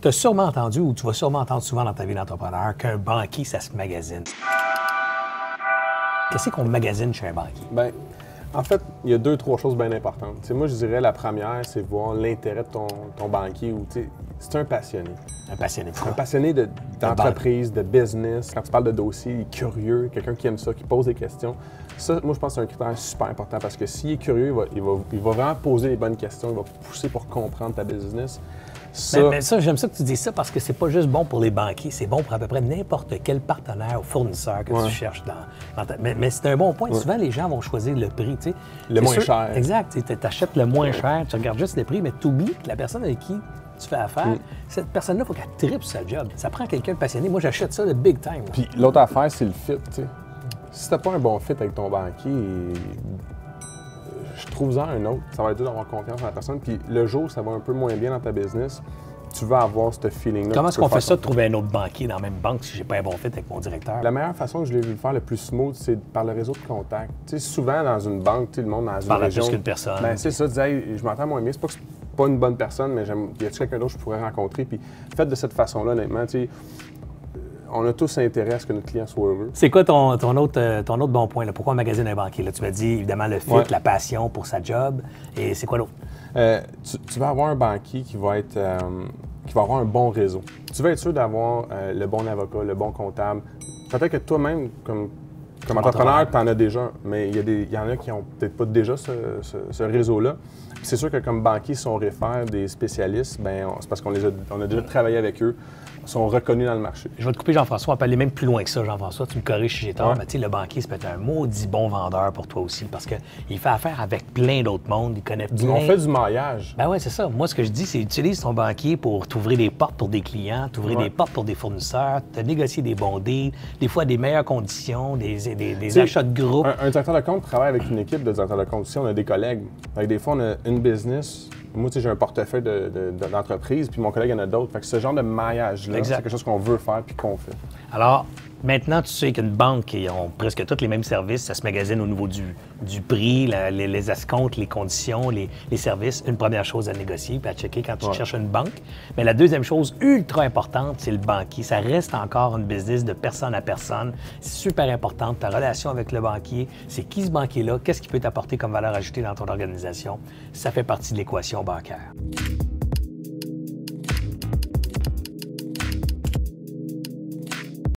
Tu as sûrement entendu, ou tu vas sûrement entendre souvent dans ta vie d'entrepreneur, qu'un banquier, ça se magasine. Qu'est-ce qu'on magasine chez un banquier? Bien, en fait, il y a 2-3 choses bien importantes. T'sais, moi, je dirais la première, c'est voir l'intérêt de ton banquier. C'est un passionné. Un passionné de quoi? Un passionné d'entreprise, de business. Quand tu parles de dossier, il est curieux, quelqu'un qui aime ça, qui pose des questions. Ça, moi, je pense que c'est un critère super important parce que s'il est curieux, il va vraiment poser les bonnes questions, il va pousser pour comprendre ta business. Mais ça, j'aime ça que tu dis ça parce que c'est pas juste bon pour les banquiers, c'est bon pour à peu près n'importe quel partenaire ou fournisseur que tu cherches Mais c'est un bon point. Souvent, les gens vont choisir le prix. Tu sais. Le moins cher. Exact. Tu achètes le moins cher, tu regardes juste le prix, mais tu oublies que la personne avec qui tu fais affaire, cette personne-là, il faut qu'elle tripe sa job. Ça prend quelqu'un de passionné. Moi, j'achète ça de big time. Là. Puis l'autre affaire, c'est le fit. T'sais. Si t'as pas un bon fit avec ton banquier, je trouve-en un autre. Ça va être dur d'avoir confiance en la personne. Puis le jour où ça va un peu moins bien dans ta business, tu vas avoir ce feeling-là. Comment est-ce qu'on fait ça de trouver un autre banquier dans la même banque si j'ai pas un bon fit avec mon directeur? La meilleure façon que je l'ai vu le faire le plus smooth, c'est par le réseau de contacts. Tu sais, souvent dans une banque, le monde dans une région... plus qu'une personne. Ben, c'est ça, disais, hey, je m'entends moins bien. C'est pas que c'est pas une bonne personne, mais y a-t-il quelqu'un d'autre que je pourrais rencontrer? Puis faites de cette façon-là, honnêtement, tu sais, on a tous intérêt à ce que notre client soit heureux. C'est quoi ton autre bon point? Là? Pourquoi on magasine un banquier? Là, tu m'as dit, évidemment, le fit, la passion pour sa job. Et c'est quoi l'autre? Tu vas avoir un banquier qui va avoir un bon réseau. Tu vas être sûr d'avoir le bon avocat, le bon comptable. Peut-être que toi-même, comme entrepreneur, tu en as déjà, mais il y en a qui n'ont peut-être pas déjà ce réseau-là. C'est sûr que comme banquier, si on réfère des spécialistes, ben c'est parce qu'on a déjà travaillé avec eux, sont reconnus dans le marché. Je vais te couper, Jean-François. On peut aller même plus loin que ça, Jean-François. Tu me corriges si j'ai tort, mais tu sais, le banquier, c'est peut-être un maudit bon vendeur pour toi aussi parce qu'il fait affaire avec plein d'autres mondes. Il connaît plein... On fait du maillage. Ben oui, c'est ça. Moi, ce que je dis, c'est utilise ton banquier pour t'ouvrir des portes pour des clients, t'ouvrir des portes pour des fournisseurs, te négocier des bons deals, des fois des meilleures conditions, des achats de groupe. Un directeur de compte travaille avec une équipe de directeurs de compte. Ici, on a des collègues. Des fois, on a une business. Moi, tu sais, j'ai un portefeuille d'entreprise, puis mon collègue en a d'autres. Fait que ce genre de maillage-là, c'est quelque chose qu'on veut faire puis qu'on fait. Alors, maintenant, tu sais qu'une banque, ils ont presque tous les mêmes services. Ça se magasine au niveau du prix, les escomptes, les conditions, les services. Une première chose à négocier puis à checker quand tu cherches une banque. Mais la deuxième chose ultra importante, c'est le banquier. Ça reste encore une business de personne à personne. C'est super important. Ta relation avec le banquier, c'est qui ce banquier-là? Qu'est-ce qu'il peut t'apporter comme valeur ajoutée dans ton organisation? Ça fait partie de l'équation bancaire.